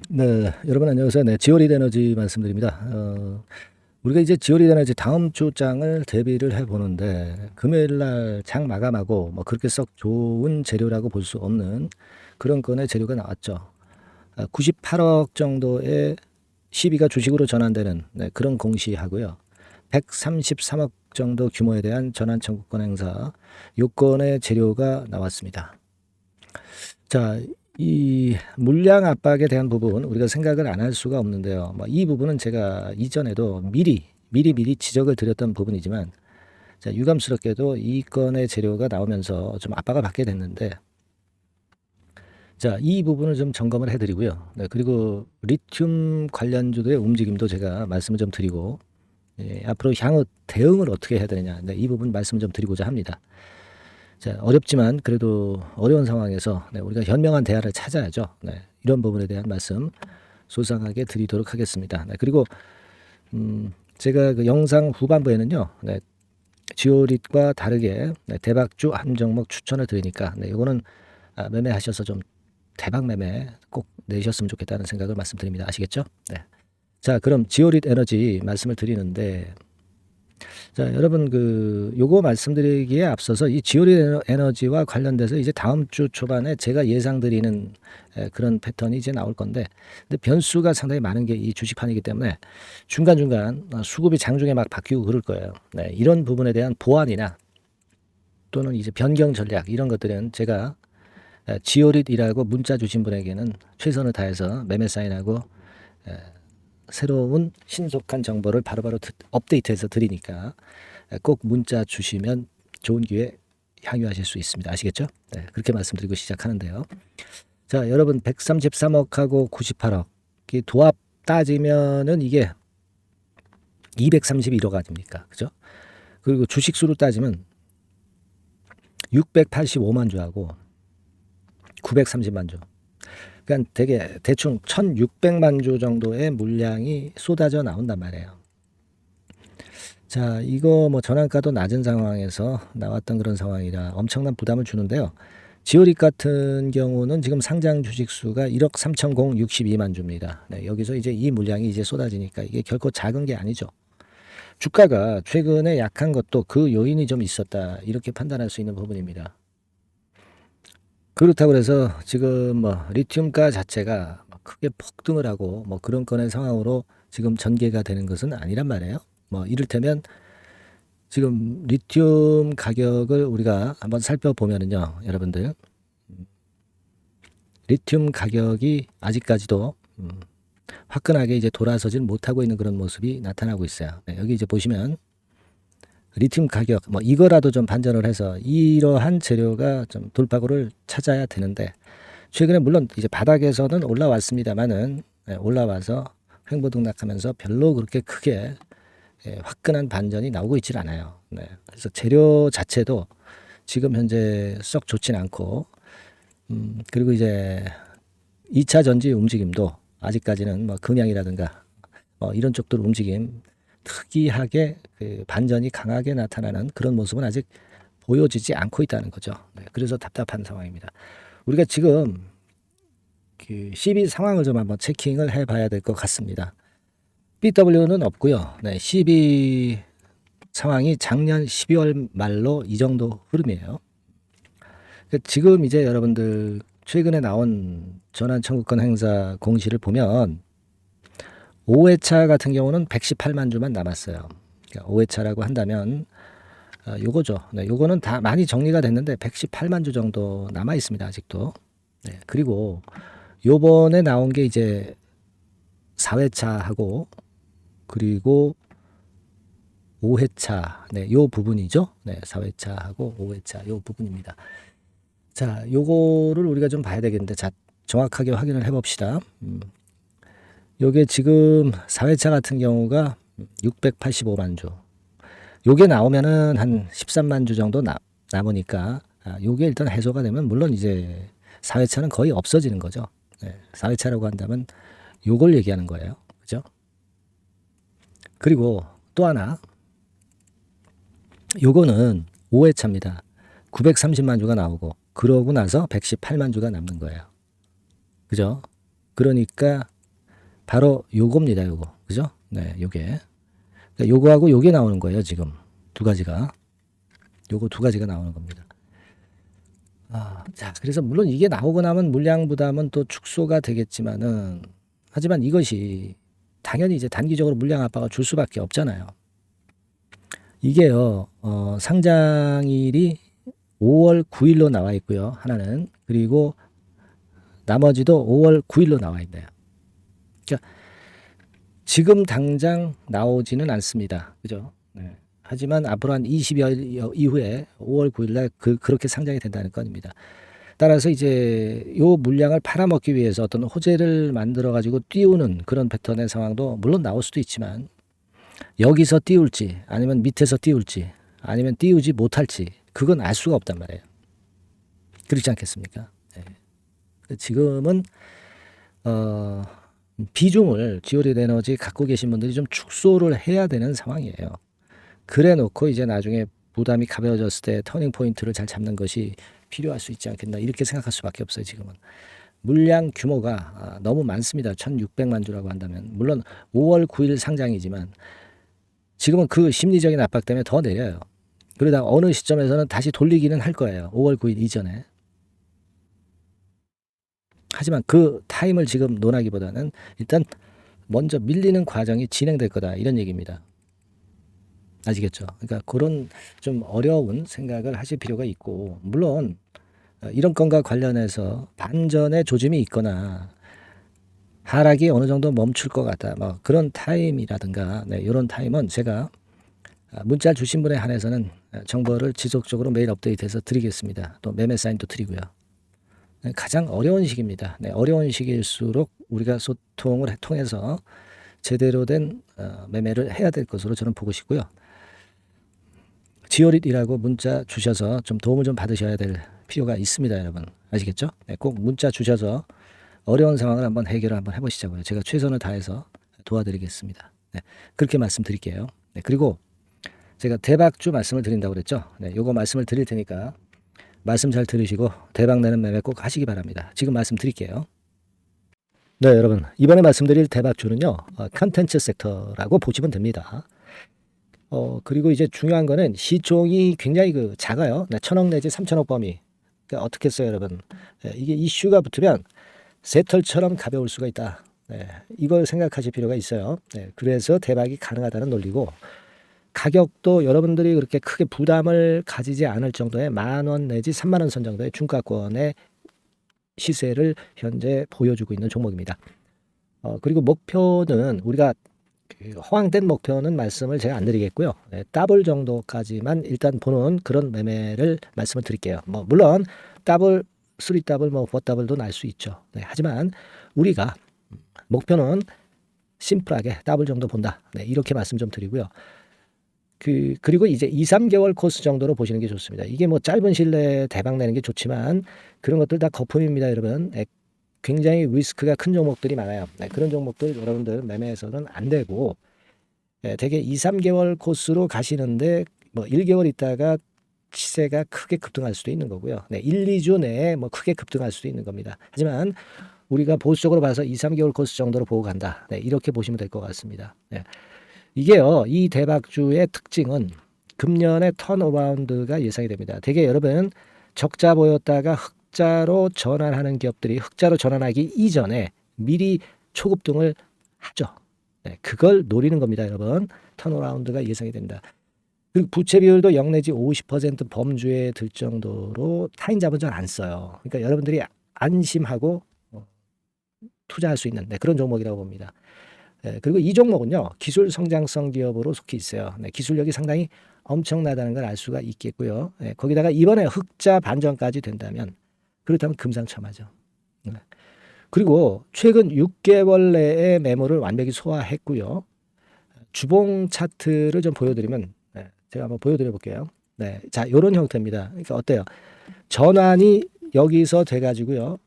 네, 여러분 안녕하세요. 네, 지오리드 에너지 말씀드립니다. 우리가 이제 지오리드 에너지 다음 주 장을 대비를 해 보는데 금요일 날 장 마감하고 뭐 그렇게 썩 좋은 재료라고 볼 수 없는 그런 건의 재료가 나왔죠. 98억 정도의 시비가 주식으로 전환되는 그런 공시하고요. 133억 정도 규모에 대한 전환 청구권 행사 요건의 재료가 나왔습니다. 자, 이 물량 압박에 대한 부분 우리가 생각을 안 할 수가 없는데요. 이 부분은 제가 이전에도 미리 지적을 드렸던 부분이지만, 자, 유감스럽게도 이 건의 재료가 나오면서 좀 압박을 받게 됐는데, 자, 이 부분을 좀 점검을 해드리고요. 네, 그리고 리튬 관련주들의 움직임도 제가 말씀을 좀 드리고, 앞으로 향후 대응을 어떻게 해야 되느냐, 네, 이 부분 말씀을 좀 드리고자 합니다. 자, 어렵지만 그래도 어려운 상황에서 우리가 현명한 대안을 찾아야죠. 이런 부분에 대한 말씀 소상하게 드리도록 하겠습니다. 그리고 제가 그 영상 후반부에는요, 지오릿과 다르게 대박주 한 종목 추천을 드리니까 이거는 매매하셔서 좀 대박 매매 꼭 내셨으면 좋겠다는 생각을 말씀드립니다. 아시겠죠? 네. 자, 그럼 지오릿 에너지 말씀을 드리는데, 자, 여러분 요거 말씀드리기에 앞서서 이 지오리 에너지와 관련돼서 이제 다음 주 초반에 제가 예상드리는 그런 패턴이 이제 나올 건데, 근데 변수가 상당히 많은 게 이 주식판이기 때문에 중간중간 수급이 장중에 막 바뀌고 그럴 거예요. 네, 이런 부분에 대한 보완이나 또는 이제 변경 전략 이런 것들은 제가 지오릿이라고 문자 주신 분에게는 최선을 다해서 매매 사인하고 새로운 신속한 정보를 바로바로 업데이트해서 드리니까 꼭 문자 주시면 좋은 기회 향유하실 수 있습니다. 아시겠죠? 네, 그렇게 말씀드리고 시작하는데요. 자, 여러분 133억하고 98억 이 도합 따지면은 이게 231억 아닙니까? 그죠? 그리고 주식수로 따지면 685만 주하고 930만 주. 그러니까 되게 대충 1600만 주 정도의 물량이 쏟아져 나온단 말이에요. 자, 이거 뭐 전환가도 낮은 상황에서 나왔던 그런 상황이라 엄청난 부담을 주는데요. 지오릿 같은 경우는 지금 상장 주식 수가 1억 3,062만 주입니다. 네, 여기서 이제 이 물량이 이제 쏟아지니까 이게 결코 작은 게 아니죠. 주가가 최근에 약한 것도 그 요인이 좀 있었다. 이렇게 판단할 수 있는 부분입니다. 그렇다고 해서 지금 뭐 리튬가 자체가 크게 폭등을 하고 뭐 그런 건의 상황으로 지금 전개가 되는 것은 아니란 말이에요. 뭐 이를테면 지금 리튬 가격을 우리가 한번 살펴보면은요, 여러분들 리튬 가격이 아직까지도 화끈하게 이제 돌아서질 못하고 있는 그런 모습이 나타나고 있어요. 네, 여기 이제 보시면 리튬 가격 뭐 이거라도 좀 반전을 해서 이러한 재료가 좀 돌파구를 찾아야 되는데 최근에 물론 이제 바닥에서는 올라왔습니다만은 올라와서 횡보등락하면서 별로 그렇게 크게 화끈한 반전이 나오고 있질 않아요. 네. 그래서 재료 자체도 지금 현재 썩 좋진 않고 그리고 이제 2차 전지 움직임도 아직까지는 뭐 금양이라든가 이런 쪽들 움직임 특이하게 그 반전이 강하게 나타나는 그런 모습은 아직 보여지지 않고 있다는 거죠. 네, 그래서 답답한 상황입니다. 우리가 지금 그 CB 상황을 좀 한번 체킹을 해봐야 될 것 같습니다. BW는 없고요. 네, CB 상황이 작년 12월 말로 이 정도 흐름이에요. 지금 이제 여러분들 최근에 나온 전환 청구권 행사 공시를 보면 5회차 같은 경우는 118만 주만 남았어요. 그러니까 5회차라고 한다면 요거죠. 네, 요거는 다 많이 정리가 됐는데 118만 주 정도 남아 있습니다. 아직도. 네, 그리고 요번에 나온 게 이제 4회차하고 그리고 5회차. 네, 요 부분이죠. 네, 4회차하고 5회차 요 부분입니다. 자, 요거를 우리가 좀 봐야 되겠는데 자, 정확하게 확인을 해 봅시다. 요게 지금 4회차 같은 경우가 685만 주. 요게 나오면은 한 13만 주 정도 남으니까 요게 일단 해소가 되면 물론 이제 4회차는 거의 없어지는 거죠. 네, 4회차라고 한다면 요걸 얘기하는 거예요. 그죠? 그리고 또 하나 요거는 5회차입니다. 930만 주가 나오고 그러고 나서 118만 주가 남는 거예요. 그죠? 그러니까 바로 요겁니다. 요거. 그죠? 네, 요게. 그러니까 요거하고 요게 나오는 거예요. 지금 두 가지가. 요거 두 가지가 나오는 겁니다. 자, 그래서 물론 이게 나오고 나면 물량 부담은 또 축소가 되겠지만은, 하지만 이것이 당연히 이제 단기적으로 물량 압박을 줄 수밖에 없잖아요. 이게요, 상장일이 5월 9일로 나와 있고요. 하나는. 그리고 나머지도 5월 9일로 나와 있네요. 그러니까 지금 당장 나오지는 않습니다. 그죠? 네. 하지만 앞으로 한 20여일 이후에 5월 9일날 그렇게 상장이 된다는 건입니다. 따라서 이제 요 물량을 팔아먹기 위해서 어떤 호재를 만들어 가지고 띄우는 그런 패턴의 상황도 물론 나올 수도 있지만, 여기서 띄울지 아니면 밑에서 띄울지 아니면 띄우지 못할지 그건 알 수가 없단 말이에요. 그렇지 않겠습니까? 네. 지금은 비중을 지오리드 에너지 갖고 계신 분들이 좀 축소를 해야 되는 상황이에요. 그래 놓고 이제 나중에 부담이 가벼워졌을 때 터닝 포인트를 잘 잡는 것이 필요할 수 있지 않겠나, 이렇게 생각할 수밖에 없어요. 지금은 물량 규모가 너무 많습니다. 1600만 주라고 한다면, 물론 5월 9일 상장이지만 지금은 그 심리적인 압박 때문에 더 내려요. 그러다 어느 시점에서는 다시 돌리기는 할 거예요. 5월 9일 이전에. 하지만 그 타임을 지금 논하기보다는 일단 먼저 밀리는 과정이 진행될 거다, 이런 얘기입니다. 아시겠죠? 그러니까 그런 좀 어려운 생각을 하실 필요가 있고, 물론 이런 건과 관련해서 반전의 조짐이 있거나 하락이 어느 정도 멈출 것 같다, 뭐 그런 타임이라든가, 네, 이런 타임은 제가 문자 주신 분에 한해서는 정보를 지속적으로 매일 업데이트해서 드리겠습니다. 또 매매 사인도 드리고요. 네, 가장 어려운 시기입니다. 네, 어려운 시기일수록 우리가 소통을 통해서 제대로 된 매매를 해야 될 것으로 저는 보고 싶고요. 지오릿이라고 문자 주셔서 좀 도움을 좀 받으셔야 될 필요가 있습니다, 여러분. 아시겠죠? 네, 꼭 문자 주셔서 어려운 상황을 한번 해결을 한번 해보시자고요. 제가 최선을 다해서 도와드리겠습니다. 네, 그렇게 말씀드릴게요. 네, 그리고 제가 대박주 말씀을 드린다고 그랬죠? 네, 요거 말씀을 드릴 테니까 말씀 잘 들으시고 대박 내는 매매 꼭 하시기 바랍니다. 지금 말씀드릴게요. 네, 여러분, 이번에 말씀드릴 대박주는요, 컨텐츠 섹터라고 보시면 됩니다. 그리고 이제 중요한 거는 시총이 굉장히 작아요. 네, 1000억 내지 3000억 범위. 그러니까 어떻게 했어요, 여러분? 네, 이게 이슈가 붙으면 새털처럼 가벼울 수가 있다. 네, 이걸 생각하실 필요가 있어요. 네, 그래서 대박이 가능하다는 논리고, 가격도 여러분들이 그렇게 크게 부담을 가지지 않을 정도의 10,000원 내지 30,000원 선 정도의 중가권의 시세를 현재 보여주고 있는 종목입니다. 그리고 목표는 우리가 허황된 목표는 말씀을 제가 안 드리겠고요. 네, 더블 정도까지만 일단 보는 그런 매매를 말씀을 드릴게요. 뭐 물론 더블, 3더블, 뭐 4더블도 날 수 있죠. 네, 하지만 우리가 목표는 심플하게 더블 정도 본다. 네, 이렇게 말씀 좀 드리고요. 그리고 이제 2, 3개월 코스 정도로 보시는 게 좋습니다. 이게 뭐 짧은 시일 내에 대박 내는 게 좋지만 그런 것들 다 거품입니다, 여러분. 네, 굉장히 리스크가 큰 종목들이 많아요. 네, 그런 종목들 여러분들 매매해서는 안 되고, 네, 되게 2, 3개월 코스로 가시는데 뭐 1개월 있다가 시세가 크게 급등할 수도 있는 거고요. 네, 1, 2주 내에 뭐 크게 급등할 수도 있는 겁니다. 하지만 우리가 보수적으로 봐서 2, 3개월 코스 정도로 보고 간다. 네, 이렇게 보시면 될 것 같습니다. 네. 이게요, 이 대박주의 특징은 금년에 턴어라운드가 예상이 됩니다. 되게 여러분, 적자 보였다가 흑자로 전환하는 기업들이 흑자로 전환하기 이전에 미리 초급등을 하죠. 네, 그걸 노리는 겁니다, 여러분. 턴어라운드가 예상이 됩니다. 그리고 부채 비율도 0 내지 50% 범주에 들 정도로 타인 자본 잘 안 써요. 그러니까 여러분들이 안심하고 투자할 수 있는 그런 종목이라고 봅니다. 그리고 이 종목은요, 기술 성장성 기업으로 속해 있어요. 네, 기술력이 상당히 엄청나다는 걸 알 수가 있겠고요. 네, 거기다가 이번에 흑자 반전까지 된다면, 그렇다면 금상첨화죠. 네. 그리고 최근 6개월 내에 매물을 완벽히 소화했고요. 주봉 차트를 좀 보여드리면, 네, 제가 한번 보여드려 볼게요. 네, 자, 이런 형태입니다. 그러니까 어때요? 전환이 여기서 돼가지고요,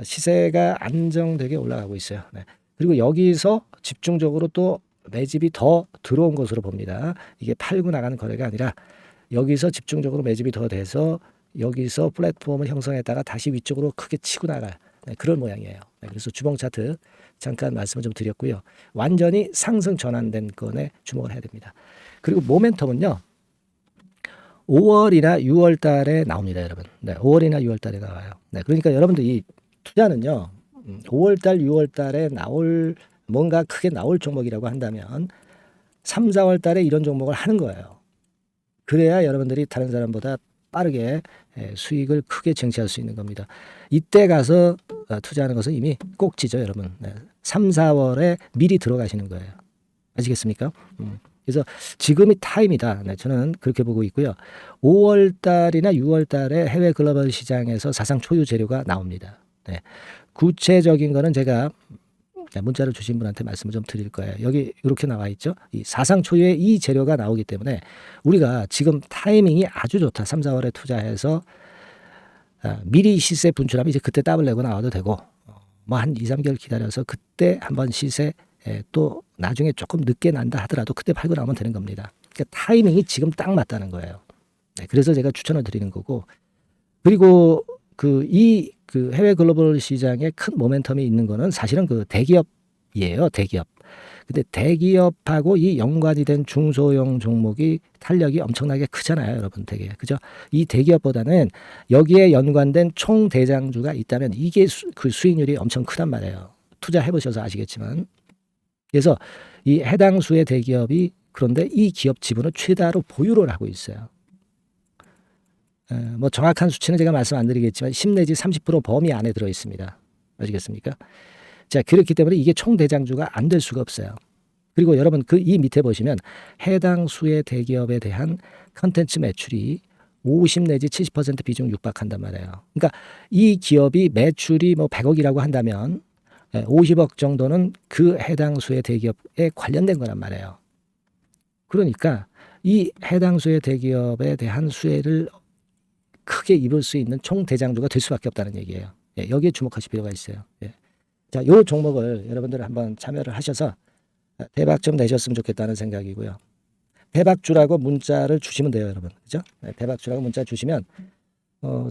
시세가 안정되게 올라가고 있어요. 네. 그리고 여기서 집중적으로 또 매집이 더 들어온 것으로 봅니다. 이게 팔고 나가는 거래가 아니라 여기서 집중적으로 매집이 더 돼서 여기서 플랫폼을 형성했다가 다시 위쪽으로 크게 치고 나가요. 네, 그런 모양이에요. 네, 그래서 주봉 차트 잠깐 말씀을 좀 드렸고요. 완전히 상승 전환된 건에 주목을 해야 됩니다. 그리고 모멘텀은요. 5월이나 6월 달에 나옵니다, 여러분. 네, 5월이나 6월 달에 나와요. 네, 그러니까 여러분들 이 투자는요. 5월 달, 6월 달에 나올 뭔가 크게 나올 종목이라고 한다면 3, 4월 달에 이런 종목을 하는 거예요. 그래야 여러분들이 다른 사람보다 빠르게 수익을 크게 쟁취할 수 있는 겁니다. 이때 가서 투자하는 것은 이미 꼭지죠, 여러분. 3, 4월에 미리 들어가시는 거예요. 아시겠습니까? 그래서 지금이 타임이다. 네, 저는 그렇게 보고 있고요. 5월 달이나 6월 달에 해외 글로벌 시장에서 사상 초유 재료가 나옵니다. 네. 구체적인 거는 제가 문자를 주신 분한테 말씀을 좀 드릴 거예요. 여기 이렇게 나와 있죠. 이 사상 초유의 이 재료가 나오기 때문에 우리가 지금 타이밍이 아주 좋다. 3, 4월에 투자해서 미리 시세 분출하면 이제 그때 더블 내고 나와도 되고 뭐 한 2, 3개월 기다려서 그때 한번 시세 또 나중에 조금 늦게 난다 하더라도 그때 팔고 나오면 되는 겁니다. 그러니까 타이밍이 지금 딱 맞다는 거예요. 네, 그래서 제가 추천을 드리는 거고 그리고 그 해외 글로벌 시장에 큰 모멘텀이 있는 거는 사실은 그 대기업이에요. 대기업. 근데 대기업하고 이 연관이 된 중소형 종목이 탄력이 엄청나게 크잖아요, 여러분. 되게. 그죠? 이 대기업보다는 여기에 연관된 총 대장주가 있다면 이게 그 수익률이 엄청 크단 말이에요. 투자해 보셔서 아시겠지만. 그래서 이 해당 수의 대기업이 그런데 이 기업 지분을 최다로 보유를 하고 있어요. 뭐 정확한 수치는 제가 말씀 안 드리겠지만 10 내지 30% 범위 안에 들어 있습니다. 아시겠습니까? 자, 그렇기 때문에 이게 총 대장주가 안 될 수가 없어요. 그리고 여러분 그 이 밑에 보시면 해당 수의 대기업에 대한 컨텐츠 매출이 50 내지 70% 비중 육박한단 말이에요. 그러니까 이 기업이 매출이 뭐 100억이라고 한다면 50억 정도는 그 해당 수의 대기업에 관련된 거란 말이에요. 그러니까 이 해당 수의 대기업에 대한 수혜를 크게 입을 수 있는 총 대장주가 될 수밖에 없다는 얘기예요. 여기에 주목하실 필요가 있어요. 자, 요 종목을 여러분들 한번 참여를 하셔서 대박 좀 내셨으면 좋겠다는 생각이고요. 대박주라고 문자를 주시면 돼요, 여러분. 그죠? 대박주라고 문자 주시면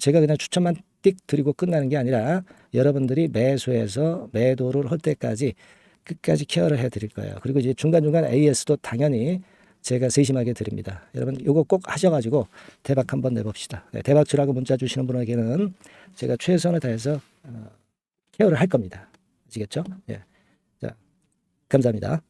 제가 그냥 추천만 띡 드리고 끝나는 게 아니라 여러분들이 매수해서 매도를 할 때까지 끝까지 케어를 해 드릴 거예요. 그리고 이제 중간중간 AS도 당연히 제가 세심하게 드립니다. 여러분 이거 꼭 하셔가지고 대박 한번 내봅시다. 대박주라고 문자 주시는 분에게는 제가 최선을 다해서 케어를 할 겁니다. 아시겠죠? 자, 감사합니다.